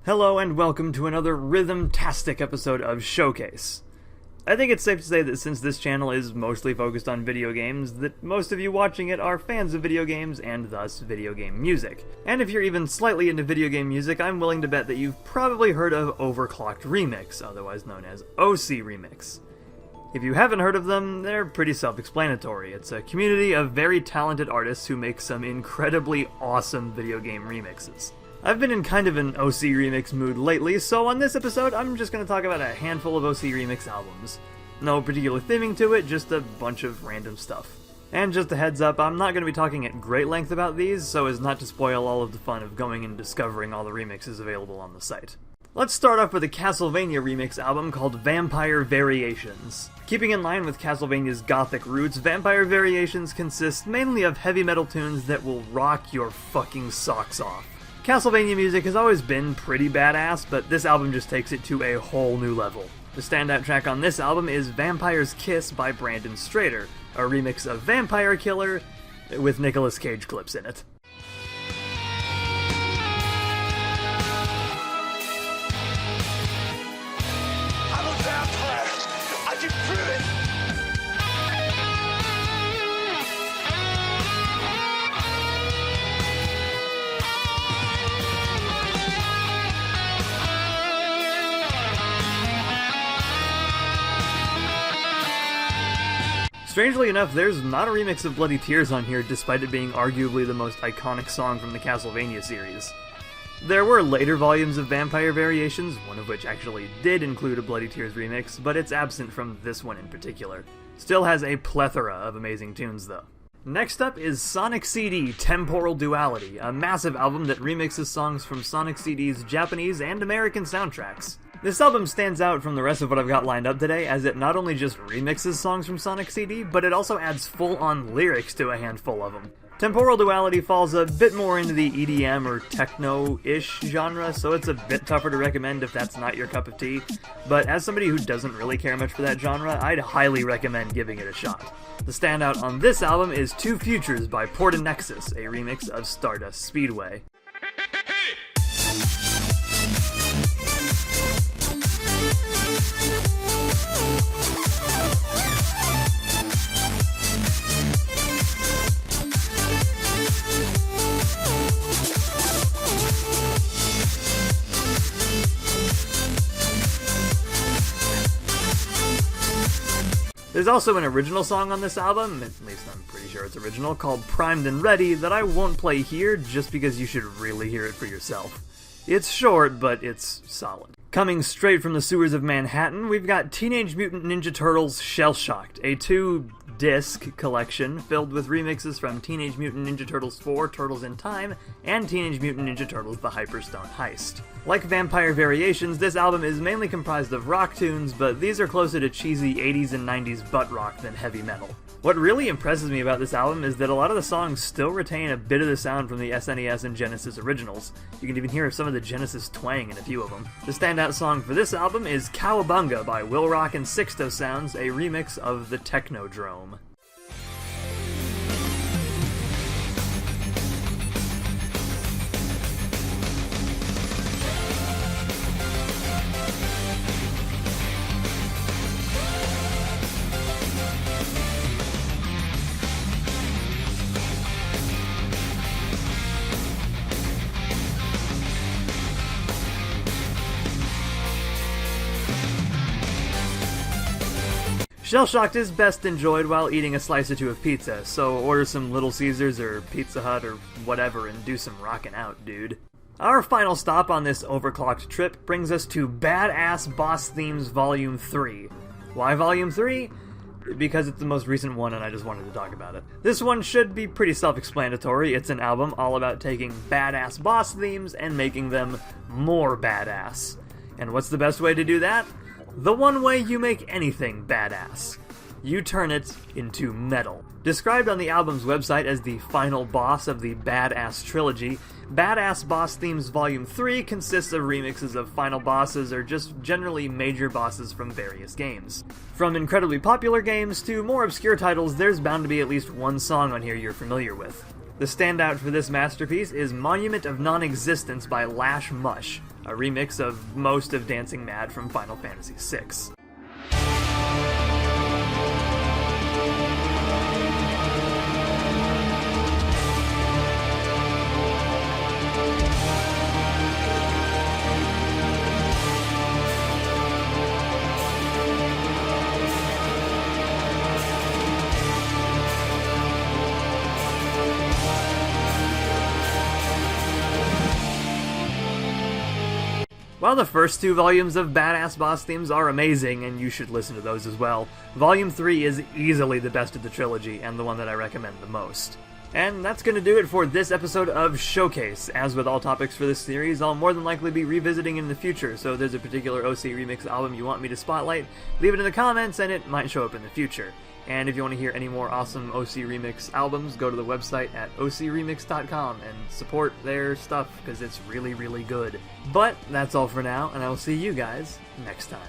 Hello and welcome to another rhythm-tastic episode of Showcase. I think it's safe to say that since this channel is mostly focused on video games, that most of you watching it are fans of video games and thus video game music. And if you're even slightly into video game music, I'm willing to bet that you've probably heard of OverClocked ReMix, otherwise known as OC ReMix. If you haven't heard of them, they're pretty self-explanatory. It's a community of very talented artists who make some incredibly awesome video game remixes. I've been in kind of an OC Remix mood lately, so on this episode I'm just going to talk about a handful of OC Remix albums. No particular theming to it, just a bunch of random stuff. And just a heads up, I'm not going to be talking at great length about these, so as not to spoil all of the fun of going and discovering all the remixes available on the site. Let's start off with a Castlevania remix album called Vampire Variations. Keeping in line with Castlevania's gothic roots, Vampire Variations consists mainly of heavy metal tunes that will rock your fucking socks off. Castlevania music has always been pretty badass, but this album just takes it to a whole new level. The standout track on this album is Vampire's Kiss by Brandon Strader, a remix of Vampire Killer with Nicolas Cage clips in it. I'm a vampire! I can prove it! Strangely enough, there's not a remix of Bloody Tears on here, despite it being arguably the most iconic song from the Castlevania series. There were later volumes of Vampire Variations, one of which actually did include a Bloody Tears remix, but it's absent from this one in particular. Still has a plethora of amazing tunes, though. Next up is Sonic CD Temporal Duality, a massive album that remixes songs from Sonic CD's Japanese and American soundtracks. This album stands out from the rest of what I've got lined up today, as it not only just remixes songs from Sonic CD, but it also adds full-on lyrics to a handful of them. Temporal Duality falls a bit more into the EDM or techno-ish genre, so it's a bit tougher to recommend if that's not your cup of tea, but as somebody who doesn't really care much for that genre, I'd highly recommend giving it a shot. The standout on this album is Two Futures by Porta Nexus, a remix of Stardust Speedway. There's also an original song on this album, at least I'm pretty sure it's original, called Primed and Ready that I won't play here just because you should really hear it for yourself. It's short, but it's solid. Coming straight from the sewers of Manhattan, we've got Teenage Mutant Ninja Turtles ShellShocked, a two-disc collection filled with remixes from Teenage Mutant Ninja Turtles 4 Turtles in Time and Teenage Mutant Ninja Turtles The Hyperstone Heist. Like Vampire Variations, this album is mainly comprised of rock tunes, but these are closer to cheesy 80s and 90s butt rock than heavy metal. What really impresses me about this album is that a lot of the songs still retain a bit of the sound from the SNES and Genesis originals. You can even hear some of the Genesis twang in a few of them. The standout song for this album is Cowabunga by Will Rock and Sixto Sounds, a remix of the Technodrome. ShellShocked is best enjoyed while eating a slice or two of pizza, so order some Little Caesars or Pizza Hut or whatever and do some rockin' out, dude. Our final stop on this overclocked trip brings us to Badass Boss Themes Volume 3. Why Volume 3? Because it's the most recent one and I just wanted to talk about it. This one should be pretty self-explanatory. It's an album all about taking badass boss themes and making them more badass. And what's the best way to do that? The one way you make anything badass. You turn it into metal. Described on the album's website as the final boss of the Badass trilogy, Badass Boss Themes Volume 3 consists of remixes of final bosses or just generally major bosses from various games. From incredibly popular games to more obscure titles, there's bound to be at least one song on here you're familiar with. The standout for this masterpiece is Monument of Non-Existence by Lash Mush, a remix of most of Dancing Mad from Final Fantasy VI. While the first 2 volumes of Badass Boss themes are amazing, and you should listen to those as well, Volume 3 is easily the best of the trilogy, and the one that I recommend the most. And that's going to do it for this episode of Showcase. As with all topics for this series, I'll more than likely be revisiting in the future, so if there's a particular OC Remix album you want me to spotlight, leave it in the comments and it might show up in the future. And if you want to hear any more awesome OC Remix albums, go to the website at ocremix.com and support their stuff, because it's really, really good. But that's all for now, and I will see you guys next time.